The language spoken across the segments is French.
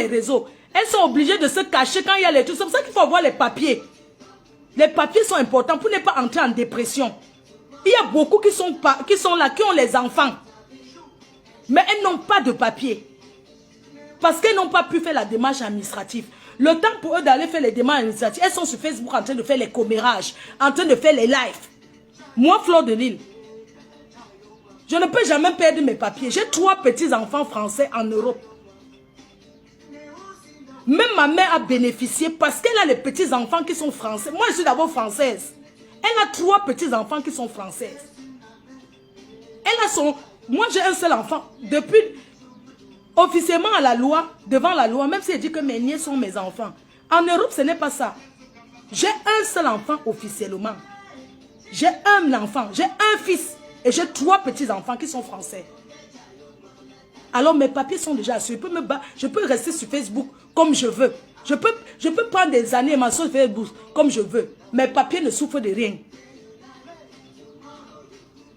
les réseaux. Elles sont obligées de se cacher quand il y a les trucs. C'est pour ça qu'il faut avoir les papiers. Les papiers sont importants pour ne pas entrer en dépression. Il y a beaucoup qui sont là, qui ont les enfants. Mais elles n'ont pas de papiers. Parce qu'elles n'ont pas pu faire la démarche administrative. Le temps pour eux d'aller faire les démarches administratives, elles sont sur Facebook en train de faire les commérages, en train de faire les lives. Moi, Fleur de Lille, je ne peux jamais perdre mes papiers. J'ai 3 petits-enfants français en Europe. Même ma mère a bénéficié parce qu'elle a les petits-enfants qui sont français. Moi, je suis d'abord française. Elle a 3 petits-enfants qui sont françaises. Elle a son... Moi, j'ai un seul enfant. Depuis... Officiellement à la loi, devant la loi, même si elle dit que mes nièces sont mes enfants. En Europe, ce n'est pas ça. J'ai un seul enfant officiellement. J'ai un enfant, j'ai un fils. Et j'ai 3 petits-enfants qui sont français. Alors mes papiers sont déjà assurés. Je peux rester sur Facebook comme je veux. Je peux prendre des années et m'asseoir sur Facebook comme je veux. Mes papiers ne souffrent de rien.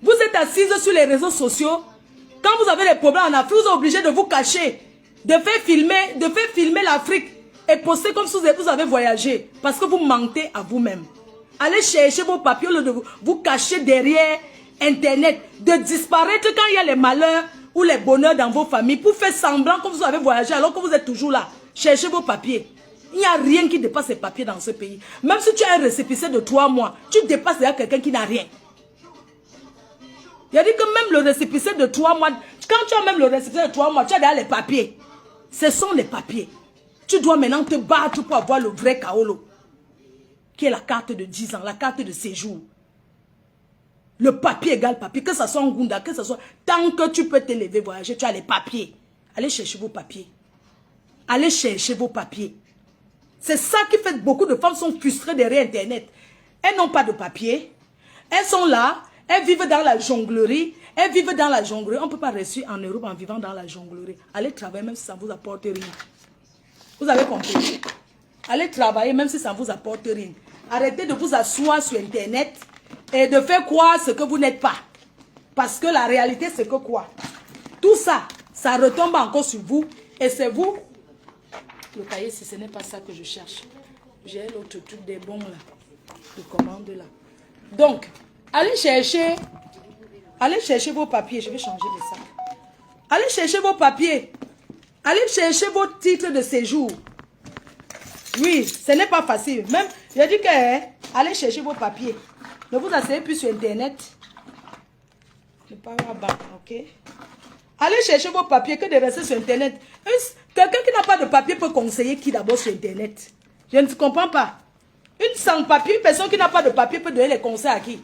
Vous êtes assise sur les réseaux sociaux. Quand vous avez des problèmes en Afrique, vous êtes obligé de vous cacher. De faire filmer l'Afrique. Et poster comme si vous avez voyagé. Parce que vous mentez à vous-même. Allez chercher vos papiers, de vous cacher derrière Internet. De disparaître quand il y a les malheurs ou les bonheurs dans vos familles. Pour faire semblant que vous avez voyagé alors que vous êtes toujours là. Cherchez vos papiers. Il n'y a rien qui dépasse les papiers dans ce pays. Même si tu as un récépissé de 3 mois, tu dépasses déjà quelqu'un qui n'a rien. Il a dit que même le récépissé de 3 mois, quand tu as même le récépissé de 3 mois, tu as déjà les papiers. Ce sont les papiers. Tu dois maintenant te battre pour avoir le vrai Kaolo. Qui est la carte de 10 ans, la carte de séjour. Le papier égale papier, que ce soit en Gunda, que ce soit... Tant que tu peux t'élever, voyager, tu as les papiers. Allez chercher vos papiers. Allez chercher vos papiers. C'est ça qui fait que beaucoup de femmes sont frustrées derrière Internet. Elles n'ont pas de papiers. Elles sont là. Elles vivent dans la jonglerie. Elles vivent dans la jonglerie. On ne peut pas rester en Europe en vivant dans la jonglerie. Allez travailler même si ça ne vous apporte rien. Vous avez compris? Allez travailler même si ça ne vous apporte rien. Arrêtez de vous asseoir sur Internet et de faire croire ce que vous n'êtes pas. Parce que la réalité, c'est que quoi? Tout ça, ça retombe encore sur vous. Et c'est vous. Le cahier, si ce n'est pas ça que je cherche. J'ai l'autre truc des bons là. De commande là. Donc, allez chercher vos papiers. Je vais changer de sac. Allez chercher vos papiers. Allez chercher vos titres de séjour. Oui, ce n'est pas facile. Même, j'ai dit que allez chercher vos papiers. Ne vous asseyez plus sur Internet. Ne pas bas, ok? Allez chercher vos papiers que de rester sur Internet. Quelqu'un qui n'a pas de papier peut conseiller qui d'abord sur Internet? Je ne comprends pas. Une sans-papier, une personne qui n'a pas de papier peut donner les conseils à qui?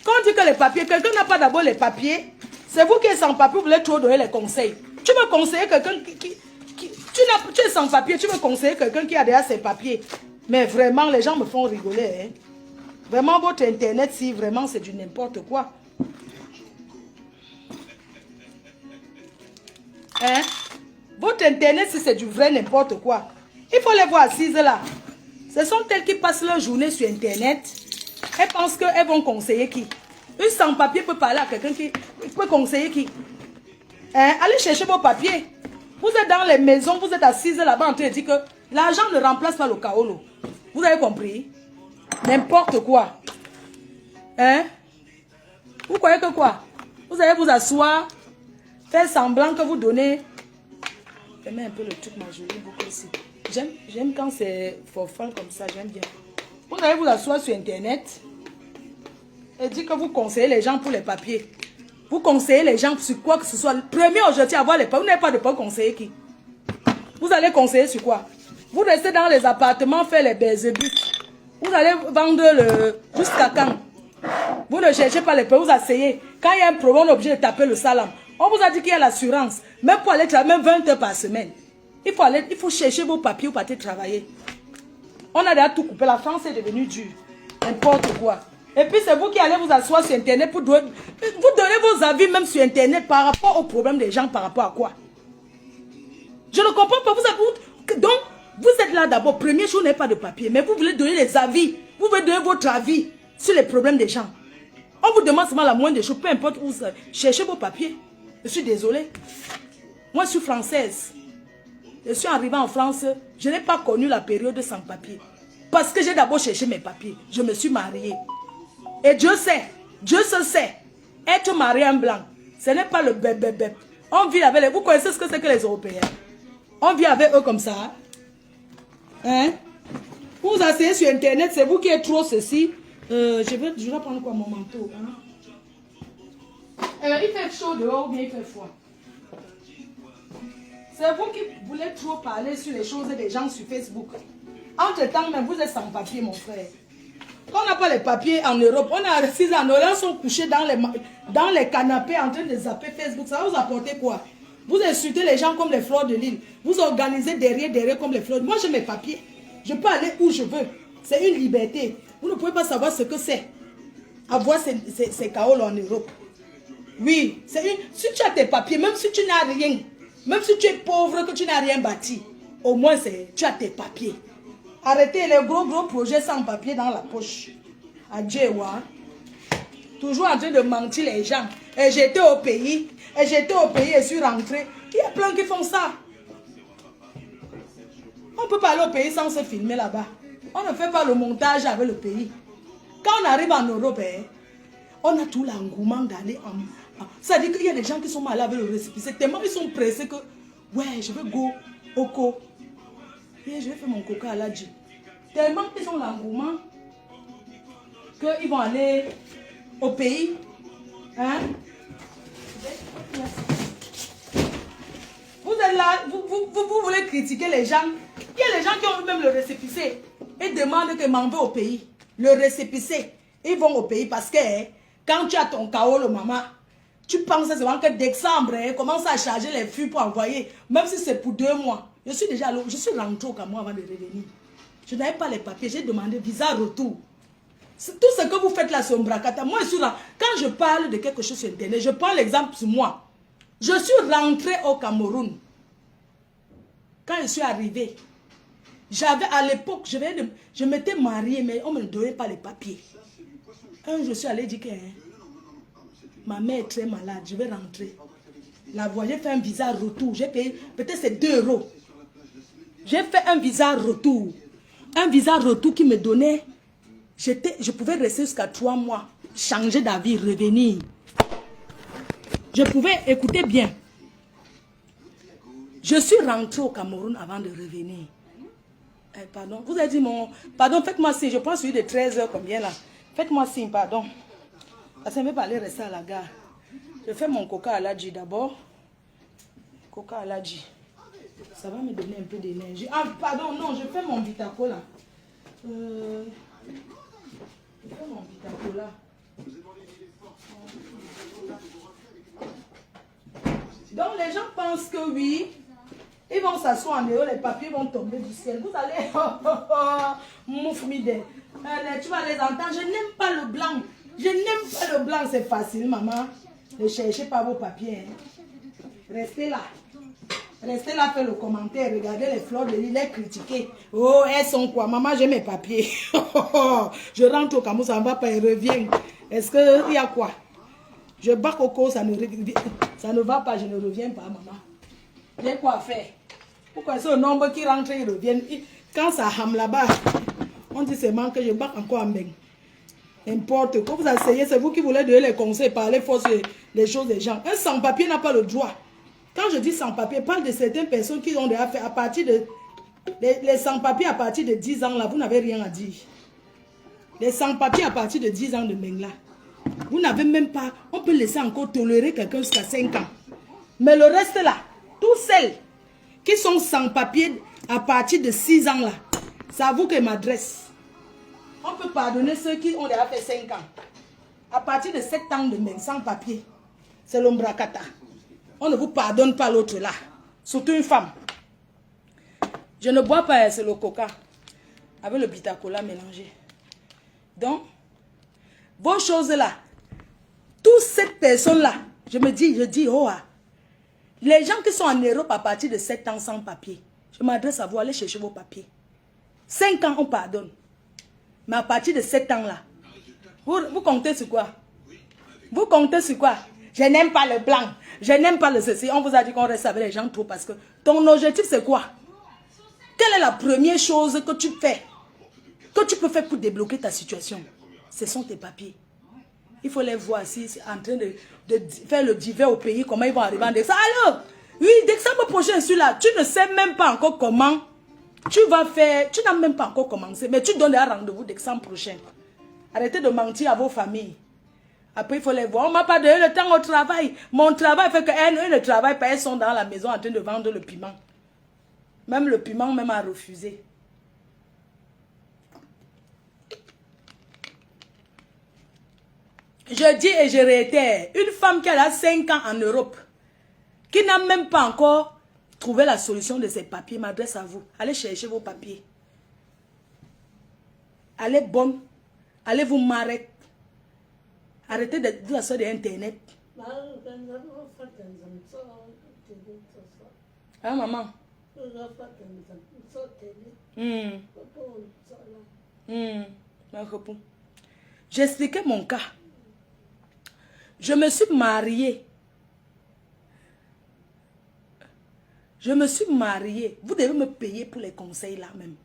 Quand on dit que les papiers, quelqu'un n'a pas d'abord les papiers, c'est vous qui êtes sans papier, vous voulez trop donner les conseils. Tu veux conseiller quelqu'un tu es sans papier, tu veux conseiller quelqu'un qui a déjà ses papiers. Mais vraiment, les gens me font rigoler. Hein? Vraiment, votre Internet, si vraiment c'est du n'importe quoi. Hein? Votre Internet, si c'est du vrai n'importe quoi. Il faut les voir assises là. Ce sont elles qui passent leur journée sur Internet. Elles pensent qu'elles vont conseiller qui? Une sans-papier peut parler à quelqu'un qui peut conseiller qui? Hein? Allez chercher vos papiers. Vous êtes dans les maisons, vous êtes assises là-bas en train de dire que l'argent ne remplace pas le Kaolo. Vous avez compris? N'importe quoi. Hein? Vous croyez que quoi? Vous allez vous asseoir, faire semblant que vous donnez. Je mets un peu le truc, moi je lis beaucoup ici. J'aime quand c'est for fun comme ça, j'aime bien. Vous allez vous asseoir sur Internet et dire que vous conseillez les gens pour les papiers. Vous conseillez les gens sur quoi que ce soit. Premier aujourd'hui, avoir les papiers. Vous n'avez pas de papiers, conseiller qui? Vous allez conseiller sur quoi? Vous restez dans les appartements, faire les belzébuth. Vous allez vendre le... Jusqu'à quand? Vous ne cherchez pas les papiers, vous asseyez. Quand il y a un problème, on est obligé de taper le salam. On vous a dit qu'il y a l'assurance. Même pour aller travailler, même 20 heures par semaine. Il faut chercher vos papiers ou partir travailler. On a déjà tout coupé. La France est devenue dure. N'importe quoi. Et puis c'est vous qui allez vous asseoir sur Internet pour donner... Vous donnez vos avis même sur Internet par rapport aux problèmes des gens, par rapport à quoi? Je ne comprends pas. Donc, vous êtes là d'abord. Premier jour, vous n'avez pas de papier. Mais vous voulez donner les avis. Vous voulez donner votre avis sur les problèmes des gens. On vous demande seulement la moindre des choses. Peu importe où vous cherchez vos papiers. Je suis désolée. Moi, je suis française. je suis arrivée en France, je n'ai pas connu la période sans papier. Parce que j'ai d'abord cherché mes papiers. Je me suis mariée. Et Dieu sait, Dieu se sait, être marié en blanc, ce n'est pas le bébé. On vit avec les... Vous connaissez ce que c'est que les Européens? On vit avec eux comme ça. Hein? Vous vous asseyez sur Internet, c'est vous qui êtes trop ceci. Je vais prendre quoi, mon manteau? Hein? Il fait chaud dehors ou bien il fait froid? C'est vous qui voulez trop parler sur les choses des gens sur Facebook. Entre-temps, même vous êtes sans papier, mon frère. Quand on n'a pas les papiers en Europe, on a 6 ans, nos gens sont couchés dans les canapés en train de zapper Facebook. Ça va vous apporter quoi? Vous insultez les gens comme les fleurs de l'île. Vous organisez derrière comme les fleurs. Moi, j'ai mes papiers. Je peux aller où je veux. C'est une liberté. Vous ne pouvez pas savoir ce que c'est. Avoir ces chaos en Europe. Oui, c'est une... Si tu as tes papiers, même si tu n'as rien, même si tu es pauvre, que tu n'as rien bâti, au moins tu as tes papiers. Arrêtez les gros projets sans papier dans la poche. Adieu, ouais. Toujours en train de mentir les gens. Et j'étais au pays. Et j'étais au pays et je suis rentrée. Il y a plein qui font ça. On peut pas aller au pays sans se filmer là-bas. On ne fait pas le montage avec le pays. Quand on arrive en Europe, on a tout l'engouement d'aller en... C'est-à-dire qu'il y a des gens qui sont malades avec le récépissé. Tellement ils sont pressés que... Ouais, je vais go au co. Et je vais faire mon coca à la G. Tellement qu'ils ont l'engouement qu'ils vont aller au pays. Hein? Vous êtes là, vous voulez critiquer les gens. Il y a les gens qui ont même le récépissé et demandent que m'en veut au pays. Le récépissé, ils vont au pays parce que quand tu as ton kaolo, maman, tu penses seulement que décembre, commence à charger les flux pour envoyer, même si c'est pour 2 mois. Je suis rentrée au Cameroun avant de revenir. Je n'avais pas les papiers, j'ai demandé visa retour. Tout ce que vous faites là, c'est un bracata. Moi, je suis là. Quand je parle de quelque chose sur Internet, je prends l'exemple sur moi. Je suis rentrée au Cameroun. Quand je suis arrivée, j'avais à l'époque, je m'étais mariée, mais on ne me donnait pas les papiers. Un jour, je suis allée dire que ma mère est très malade, je vais rentrer. La voie, j'ai fait un visa retour. J'ai payé, peut-être c'est 2 €. J'ai fait un visa retour. Un visa retour qui me donnait, je pouvais rester jusqu'à 3 mois, changer d'avis, revenir. Je pouvais, écouter bien. Je suis rentrée au Cameroun avant de revenir. Pardon, vous avez dit mon... Pardon, faites-moi signe, je prends celui de 13 h combien là? Faites-moi signe, pardon. Parce que je ne vais pas aller rester à la gare. Je fais mon coca à l'adji d'abord. Coca à l'adji. Ça va me donner un peu d'énergie. Ah, pardon, non, je fais mon Vitacola. Je fais mon Vitacola. Donc, les gens pensent que oui, ils vont s'asseoir en dehors, les papiers vont tomber du ciel. Vous allez, moufmide. Tu vas les entendre. Je n'aime pas le blanc. Je n'aime pas le blanc, c'est facile, maman. Ne cherchez pas vos papiers. Hein. Restez là. Restez là, faites le commentaire. Regardez les fleurs de l'île, les critiquer. Oh, elles sont quoi? Maman, j'ai mes papiers. Je rentre au Cameroun, ça ne va pas, elle revient. Est-ce qu'il y a quoi? Je bats coco, ça ne va pas, je ne reviens pas, maman. J'ai quoi faire? Vous connaissez le nombre qui rentre, ils reviennent. Quand ça hame là-bas, on dit seulement que je bats encore en bain. N'importe quoi, vous asseyez, c'est vous qui voulez donner les conseils, parler faux sur les choses des gens. Un sans-papier n'a pas le droit. Quand je dis sans-papier, je parle de certaines personnes qui ont déjà fait à partir de... Les sans-papiers à partir de 10 ans, là, vous n'avez rien à dire. Les sans-papiers à partir de 10 ans de Mengla, vous n'avez même pas... On peut laisser encore tolérer quelqu'un jusqu'à 5 ans. Mais le reste là, tous celles qui sont sans-papiers à partir de 6 ans là, c'est à vous que je m'adresse. On peut pardonner ceux qui ont déjà fait 5 ans. À partir de 7 ans de même, sans papier, c'est l'ombracata. On ne vous pardonne pas l'autre là. Surtout une femme. Je ne bois pas, c'est le coca. Avec le bitacola mélangé. Donc, vos choses là, toutes ces personnes là, je dis, oh, les gens qui sont en Europe à partir de 7 ans sans papier, je m'adresse à vous, allez chercher vos papiers. 5 ans, on pardonne. Mais à partir de 7 ans là, vous comptez sur quoi? Vous comptez sur quoi? Je n'aime pas le blanc. Je n'aime pas le ceci. On vous a dit qu'on reste avec les gens trop parce que ton objectif c'est quoi? Quelle est la première chose que tu fais? Que tu peux faire pour débloquer ta situation? Ce sont tes papiers. Il faut les voir si c'est en train de faire le divers au pays, comment ils vont arriver en décembre. Alors, oui, décembre prochain, je suis là. Tu ne sais même pas encore comment tu vas faire. Tu n'as même pas encore commencé, mais tu donnes un rendez-vous décembre prochain. Arrêtez de mentir à vos familles. Après, il faut les voir. On ne m'a pas donné le temps au travail. Mon travail fait qu'elles ne travaillent pas. Elles sont dans la maison en train de vendre le piment. Même le piment, même a refusé. Je dis et je réitère, une femme qui a 5 ans en Europe, qui n'a même pas encore trouvé la solution de ses papiers, m'adresse à vous. Allez chercher vos papiers. Allez bonne. Allez vous marrer. Arrêtez de dire la sorte d'Internet. Hein, maman? J'expliquais mon cas. Je me suis mariée. Je me suis mariée. Vous devez me payer pour les conseils là même.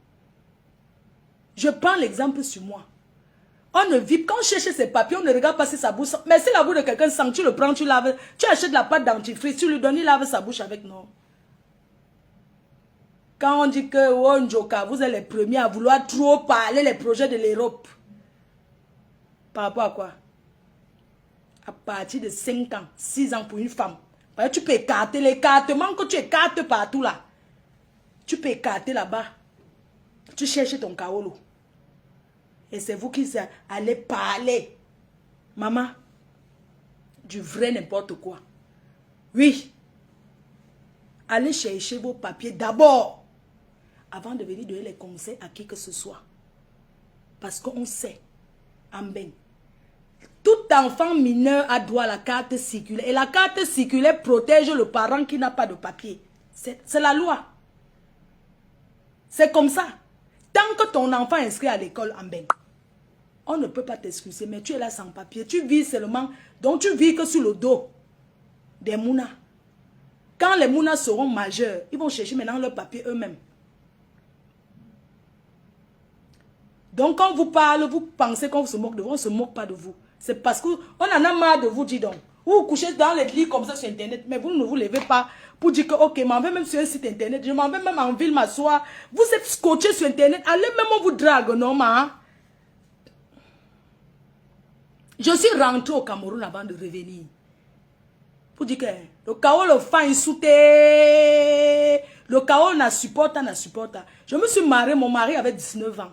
Je prends l'exemple sur moi. On ne vit, quand on cherche ses papiers, on ne regarde pas si sa bouche. Mais si la bouche de quelqu'un sent, tu le prends, tu laves. Tu achètes la pâte dentifrice, tu lui donnes, il lave sa bouche avec, non. Quand on dit que oh, Njoka, vous êtes les premiers à vouloir trop parler les projets de l'Europe. Par rapport à quoi? À partir de 5 ans, 6 ans pour une femme. Tu peux écarter l'écartement que tu écartes partout là. Tu peux écarter là-bas. Tu cherches ton kaolo. Et c'est vous qui allez parler, maman, du vrai n'importe quoi. Oui. Allez chercher vos papiers d'abord, avant de venir donner les conseils à qui que ce soit. Parce qu'on sait, en ben, tout enfant mineur a droit à la carte circulaire. Et la carte circulaire protège le parent qui n'a pas de papier. C'est la loi. C'est comme ça. Tant que ton enfant est inscrit à l'école en ben, on ne peut pas t'excuser, mais tu es là sans papier. Tu vis seulement, donc tu vis que sur le dos des mounas. Quand les mounas seront majeurs, ils vont chercher maintenant leur papier eux-mêmes. Donc quand vous parlez, vous pensez qu'on se moque de vous, on ne se moque pas de vous. C'est parce qu'on en a marre de vous, dis donc. Vous vous couchez dans les lits comme ça sur Internet, mais vous ne vous levez pas pour dire que, ok, m'en vais même sur un site Internet, je m'en vais même en ville m'asseoir. Vous êtes scotché sur Internet, allez même on vous drague, non, ma. Je suis rentré au Cameroun avant de revenir. Pour dire que le chaos, le fan souté. Le chaos n'a supporté. Je me suis marié, mon mari avait 19 ans.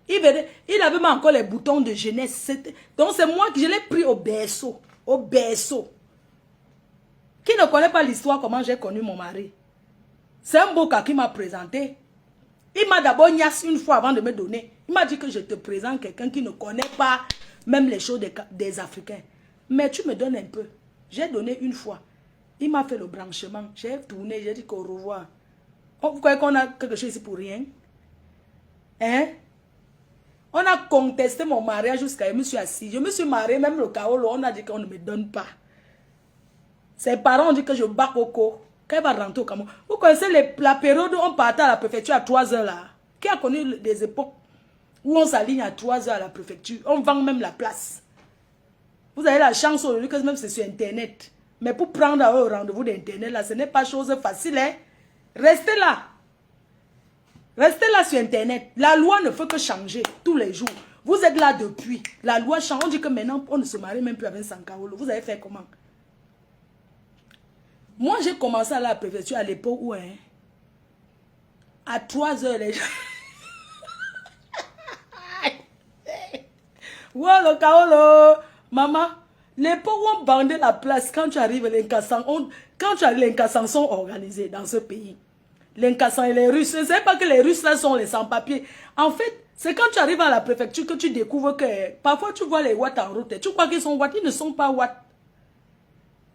Il avait même encore les boutons de jeunesse. Donc c'est moi qui je l'ai pris au berceau. Au berceau. Qui ne connaît pas l'histoire, comment j'ai connu mon mari? C'est un beau cas qui m'a présenté. Il m'a d'abord niasse une fois avant de me donner. Il m'a dit que je te présente quelqu'un qui ne connaît pas même les choses des Africains. Mais tu me donnes un peu. J'ai donné une fois. Il m'a fait le branchement. J'ai tourné, j'ai dit qu'au revoir. Vous croyez qu'on a quelque chose ici pour rien? Hein? On a contesté mon mariage jusqu'à... Je me suis assis. Je me suis mariée, même le Kaolo, on a dit qu'on ne me donne pas. Ses parents ont dit que je bats Coco. Quand elle va rentrer au Cameroun. Vous connaissez la période où on partait à la préfecture à 3 heures là? Qui a connu des époques où on s'aligne à 3 heures à la préfecture? On vend même la place. Vous avez la chance aujourd'hui que même c'est sur Internet. Mais pour prendre un rendez-vous d'Internet, là, ce n'est pas chose facile. Hein? Restez là. Restez là sur Internet. La loi ne fait que changer tous les jours. Vous êtes là depuis. La loi change. On dit que maintenant, on ne se marie même plus avec Sankaolo. Vous avez fait comment? Moi, j'ai commencé à la préfecture à l'époque où, hein, à 3 heures, les gens... Ouais, le Kaolo, maman, l'époque où on bandait la place, quand tu arrives, les Incassans sont organisés dans ce pays. Les Incassans et les Russes, c'est pas que les Russes là sont les sans-papiers. En fait, c'est quand tu arrives à la préfecture que tu découvres que parfois tu vois les Ouatt en route. Tu crois qu'ils sont Ouatt, ils ne sont pas Ouatt.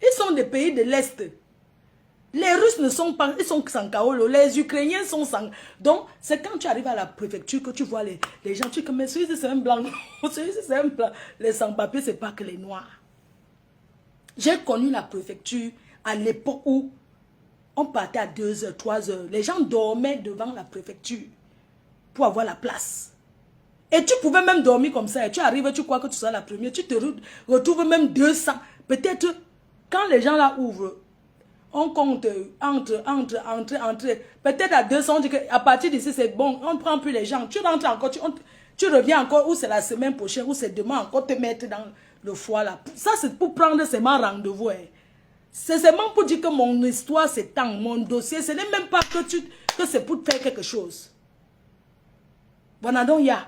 Ils sont des pays de l'Est. Les Russes ne sont pas, ils sont sans Kaolo, les Ukrainiens sont sans... Donc, c'est quand tu arrives à la préfecture que tu vois les gens, tu dis que mais celui-ci c'est un blanc, celui-ci c'est un blanc. Les sans-papiers, c'est pas que les noirs. J'ai connu la préfecture à l'époque où on partait à 2 heures, 3 heures. Les gens dormaient devant la préfecture pour avoir la place. Et tu pouvais même dormir comme ça. Et tu arrives, tu crois que tu seras la première. Tu te retrouves même 200. Peut-être quand les gens là ouvrent, on compte entre. Peut-être à 200, on dit qu'à partir d'ici c'est bon. On ne prend plus les gens. Tu rentres encore, tu reviens encore, ou c'est la semaine prochaine, ou c'est demain encore te mettre dans le foie là. Ça c'est pour prendre seulement rendez-vous. Hein. C'est seulement pour dire que mon histoire s'étend, mon dossier, ce n'est même pas que c'est pour faire quelque chose. Voilà donc il y a.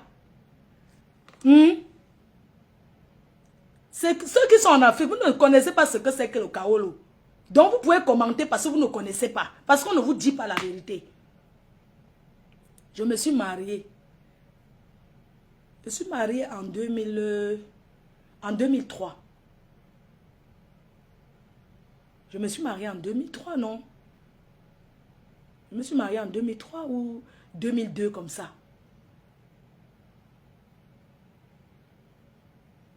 C'est ceux qui sont en Afrique, vous ne connaissez pas ce que c'est que le kaolo. Donc vous pouvez commenter parce que vous ne connaissez pas. Parce qu'on ne vous dit pas la vérité. Je me suis mariée. Je suis mariée en 2003. Je me suis mariée en 2003, non? Je me suis mariée en 2003 ou 2002 comme ça.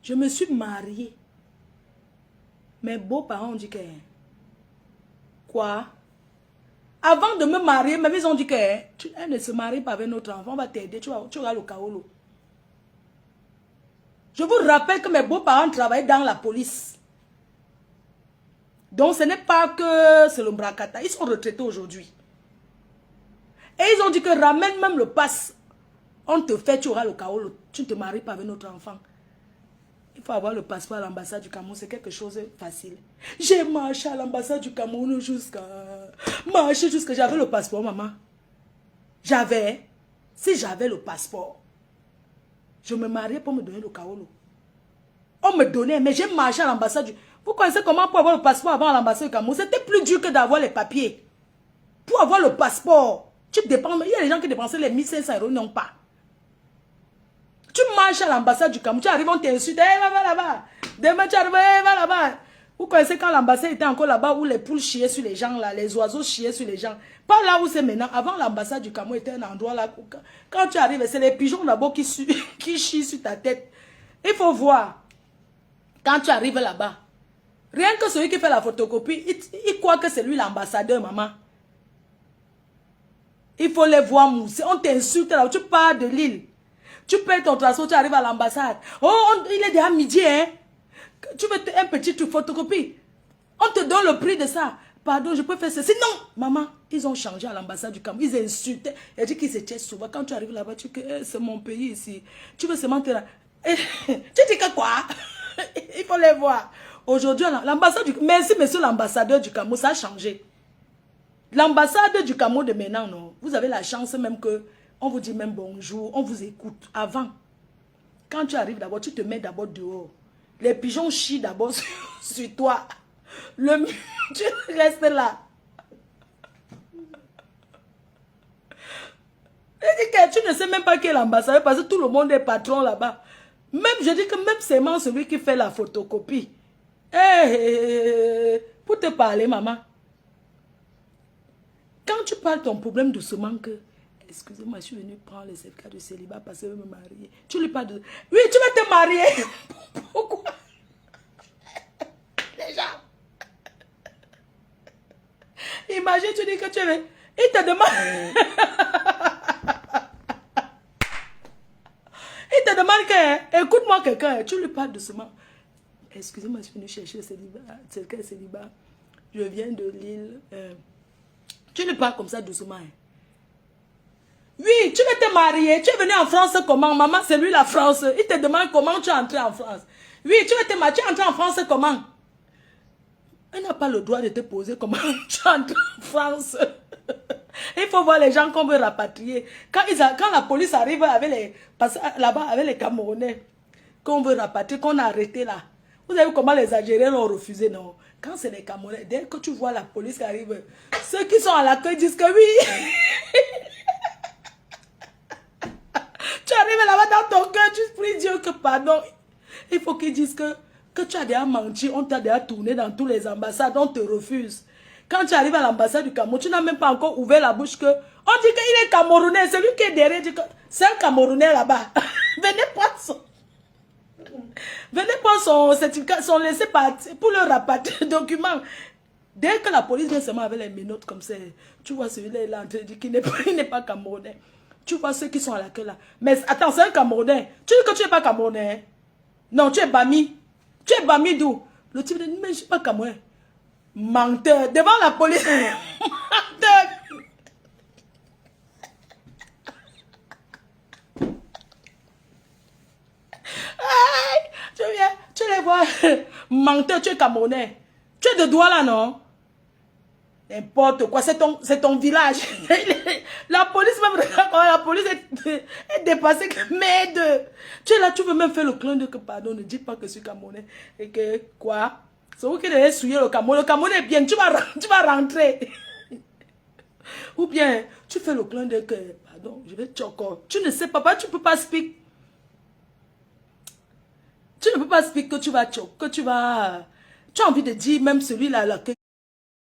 Je me suis mariée. Mes beaux-parents ont dit que... Quoi? Avant de me marier, mes ils ont dit que... Elle ne se marie pas avec notre enfant, on va t'aider, tu auras le kaolo. Je vous rappelle que mes beaux-parents travaillaient dans la police. Donc ce n'est pas que c'est le Mbrakata. Ils sont retraités aujourd'hui. Et ils ont dit que ramène même le pass. On te fait, tu auras le kaolo. Tu ne te maries pas avec notre enfant. Il faut avoir le passeport à l'ambassade du Cameroun. C'est quelque chose de facile. J'ai marché à l'ambassade du Cameroun jusqu'à... J'avais le passeport, maman. J'avais. Si j'avais le passeport, je me mariais pour me donner le kaolo. On me donnait, mais j'ai marché à l'ambassade du... Vous connaissez comment pour avoir le passeport avant l'ambassade du Cameroun? C'était plus dur que d'avoir les papiers. Pour avoir le passeport, tu dépenses... Il y a des gens qui dépensaient les 1500 €, ils n'ont pas. Tu marches à l'ambassade du Cameroun, tu arrives, on t'insulte, va là-bas. Demain, tu arrives, va là-bas. Vous connaissez quand l'ambassade était encore là-bas, où les poules chiaient sur les gens, là, les oiseaux chiaient sur les gens. Pas là où c'est maintenant. Avant, l'ambassade du Cameroun était un endroit là. Quand tu arrives, c'est les pigeons d'abord qui chient sur ta tête. Il faut voir. Quand tu arrives là-bas, rien que celui qui fait la photocopie, il croit que c'est lui l'ambassadeur, maman. Il faut les voir mousser. On t'insulte là, tu pars de l'île. Tu payes ton transport, tu arrives à l'ambassade. Oh, il est déjà midi, hein. Tu veux un petit photocopie. On te donne le prix de ça. Pardon, je peux faire ceci. Non, maman, ils ont changé à l'ambassade du Cameroun. Ils insultaient. Ils disent qu'ils étaient souvent. Quand tu arrives là-bas, tu dis que c'est mon pays ici. Tu veux seulement te... Tu dis que quoi? Il faut les voir. Aujourd'hui, l'ambassade du... Merci, monsieur l'ambassadeur du Cameroun, ça a changé. L'ambassade du Cameroun de maintenant, non. Vous avez la chance même que... On vous dit même bonjour, on vous écoute. Avant, quand tu arrives d'abord, tu te mets d'abord dehors. Les pigeons chient d'abord sur toi. Tu restes là. Tu ne sais même pas qui est l'ambassadeur parce que tout le monde est patron là-bas. Même, je dis que même c'est moi celui qui fait la photocopie. Pour te parler, maman. Quand tu parles ton problème doucement que... Excusez-moi, je suis venue prendre les certificats de célibat parce que je veux me marier. Tu lui parles de... Oui, tu veux te marier. Pourquoi? Les gens. Imagine, tu dis que tu veux... Il te demande... Il te demande que... Écoute-moi quelqu'un. Tu lui parles doucement. Excusez-moi, je suis venue chercher le certificat de célibat. Je viens de Lille. Tu lui parles comme ça doucement. Oui, tu veux te marier. Tu es venu en France comment? Maman, c'est lui la France. Il te demande comment tu es entré en France. Oui, tu veux te marier. Tu es entré en France comment? Il n'a pas le droit de te poser comment tu es entré en France. Il faut voir les gens qu'on veut rapatrier. Quand la police arrive là-bas avec les Camerounais, qu'on veut rapatrier, qu'on a arrêté là. Vous avez vu comment les Algériens l'ont refusé, non? Quand c'est les Camerounais, dès que tu vois la police qui arrive, ceux qui sont à l'accueil disent que oui. Tu arrives là-bas dans ton cœur, tu pries Dieu que pardon. Il faut qu'ils disent que tu as déjà menti, on t'a déjà tourné dans tous les ambassades, on te refuse. Quand tu arrives à l'ambassade du Cameroun, tu n'as même pas encore ouvert la bouche que... On dit qu'il est Camerounais, celui qui est derrière dit que c'est un Camerounais là-bas. Venez prendre ça. Venez prendre son certificat, son laissez-passer pour le rapatrier document. Dès que la police vient seulement avec les menottes comme ça, tu vois celui-là, il est en train de dire qu'il n'est pas camerounais. Tu vois ceux qui sont à la queue là. Mais attends, c'est un Camerounais. Tu dis que tu n'es pas Camerounais. Non, tu es Bami. Tu es Bami d'où? Le type dit, mais je ne suis pas Camerounais. Menteur. Devant la police. Menteur. Aïe, tu viens, tu les vois. Menteur, tu es Camerounais. Tu es de Douala, non? N'importe quoi, c'est ton village. La police même, la police est dépassée. Merde. Tu es là, tu veux même faire le clin de que pardon, ne dis pas que je suis Camerounais. Et que quoi? C'est vous qui devez souiller le Cameroun. Le Cameroun est bien, tu vas rentrer. Ou bien, tu fais le clin de que pardon, je vais te encore. Tu ne sais pas, tu ne peux pas speak. Tu ne peux pas speak que tu vas choc, que tu vas. Tu as envie de dire même celui-là là, que